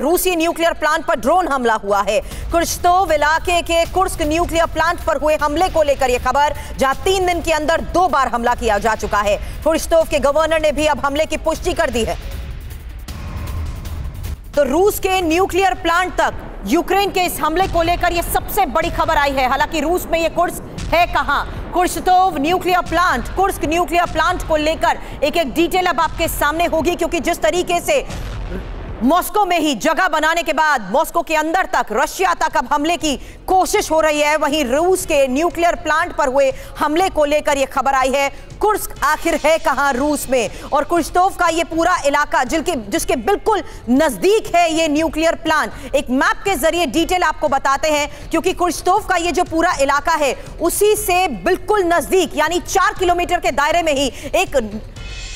रूसी nuclear plant पर drone हमला हुआ है। कुर्शतोव इलाके के कुर्स्क न्यूक्लियर प्लांट पर हुए हमले को लेकर यह खबर, जहां 3 दिन के अंदर 2 बार हमला किया जा चुका है। कुर्शतोव के गवर्नर ने भी अब हमले की पुष्टि कर दी है। तो रूस के न्यूक्लियर प्लांट तक यूक्रेन के इस हमले को लेकर यह सबसे बड़ी खबर आई है। हालांकि रूस में यह कुर्स्क है कहां, Kurchatov nuclear plant, Kursk nuclear plant को लेकर एक एक डिटेल अब आपके सामने होगी, क्योंकि जिस तरीके से मॉस्को में ही जगह बनाने के बाद मॉस्को के अंदर तक, रशिया तक अब हमले की कोशिश हो रही है, वहीं रूस के न्यूक्लियर प्लांट पर हुए हमले को लेकर यह खबर आई है। कुर्स्क आखिर है कहां रूस में, और कुर्शतोव का यह पूरा इलाका जिसके बिल्कुल नजदीक है ये न्यूक्लियर प्लांट, एक मैप के जरिए डिटेल आपको बताते हैं, क्योंकि कुर्शतोव का ये जो पूरा इलाका है उसी से बिल्कुल नजदीक यानी 4 किलोमीटर के दायरे में ही एक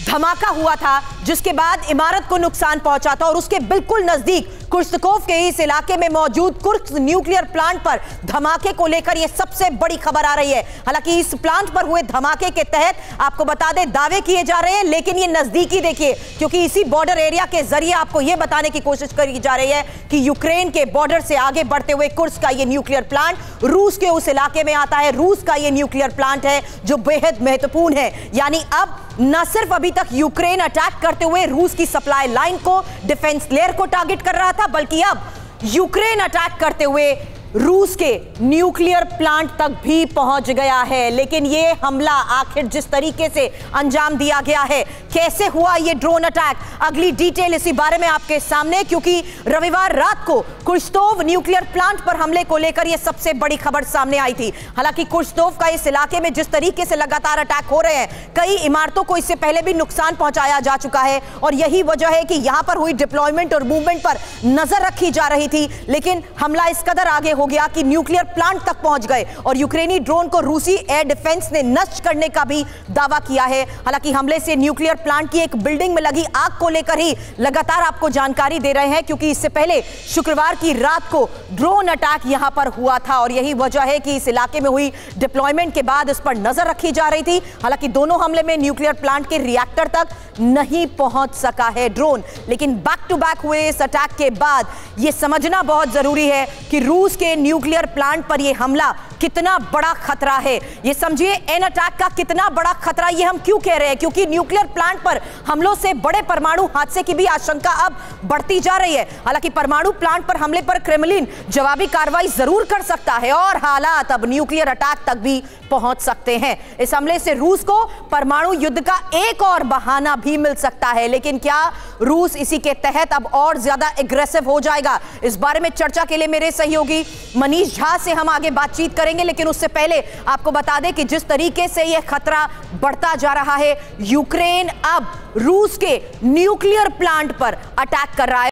धमाका हुआ था, जिसके बाद इमारत को नुकसान पहुंचा था, और उसके बिल्कुल नजदीक कुर्सकोव के इस इलाके में मौजूद कुर्स्क न्यूक्लियर प्लांट पर धमाके को लेकर यह सबसे बड़ी खबर आ रही है। हालांकि इस प्लांट पर हुए धमाके के तहत आपको बता दें दावे किए जा रहे हैं, लेकिन ये नजदीकी देखिए, क्योंकि इसी बॉर्डर एरिया के जरिए आपको यह बताने की कोशिश करी जा रही है कि यूक्रेन के बॉर्डर से आगे बढ़ते हुए कुर्स्क का यह न्यूक्लियर प्लांट रूस के उस इलाके में आता है। रूस का यह न्यूक्लियर प्लांट है जो बेहद महत्वपूर्ण है। यानी अब न सिर्फ अभी तक यूक्रेन अटैक करते हुए रूस की सप्लाई लाइन को, डिफेंस लेयर को टारगेट कर रहा था, बल्कि अब यूक्रेन अटैक करते हुए रूस के न्यूक्लियर प्लांट तक भी पहुंच गया है। लेकिन यह हमला आखिर जिस तरीके से अंजाम दिया गया है, कैसे हुआ यह ड्रोन अटैक, अगली डिटेल इसी बारे में आपके सामने, क्योंकि रविवार रात को कुर्शतोव न्यूक्लियर प्लांट पर हमले को लेकर यह सबसे बड़ी खबर सामने आई थी। हालांकि कुर्शतोव का इस इलाके में जिस तरीके से लगातार अटैक हो रहे हैं, कई इमारतों को इससे पहले भी नुकसान पहुंचाया जा चुका है, और यही वजह है कि यहां पर हुई डिप्लॉयमेंट और मूवमेंट पर नजर रखी जा रही थी। लेकिन हमला इस कदर आगे हो गया कि न्यूक्लियर प्लांट तक पहुंच गए, और यूक्रेनी ड्रोन को रूसी एयर डिफेंस ने नष्ट करने का भी दावा किया है। हालांकि हमले से न्यूक्लियर प्लांट की एक बिल्डिंग में लगी आग को लेकर ही लगातार आपको जानकारी दे रहे हैं, क्योंकि इससे पहले शुक्रवार की रात को ड्रोन अटैक यहां पर हुआ था, और यही वजह है कि इस इलाके में हुई डिप्लॉयमेंट के बाद इस पर नजर रखी जा रही थी। हालांकि दोनों हमले में न्यूक्लियर प्लांट के रिएक्टर तक नहीं पहुंच सका है ड्रोन, लेकिन बैक टू बैक हुए इस अटैक के बाद यह समझना बहुत जरूरी है कि रूस के न्यूक्लियर प्लांट पर यह हमला कितना बड़ा खतरा है। यह समझिए एन अटैक का कितना बड़ा खतरा, यह हम क्यों कह रहे हैं, क्योंकि न्यूक्लियर प्लांट पर हमलों से बड़े परमाणु हादसे की भी आशंका अब बढ़ती जा रही है। हालांकि परमाणु प्लांट पर हमले पर क्रेमलिन जवाबी कार्रवाई जरूर कर सकता है, और हालात अब न्यूक्लियर अटैक तक भी पहुंच सकते हैं। इस हमले से रूस को परमाणु युद्ध का एक और बहाना भी मिल सकता है, लेकिन क्या रूस इसी के तहत अब और ज्यादा एग्रेसिव हो जाएगा? इस बारे में चर्चा के लिए मेरे सहयोगी मनीष झा से हम आगे बातचीत करेंगे, लेकिन उससे पहले आपको बता दें कि जिस तरीके से यह खतरा बढ़ता जा रहा है, यूक्रेन अब रूस के न्यूक्लियर प्लांट पर अटैक कर रहा है।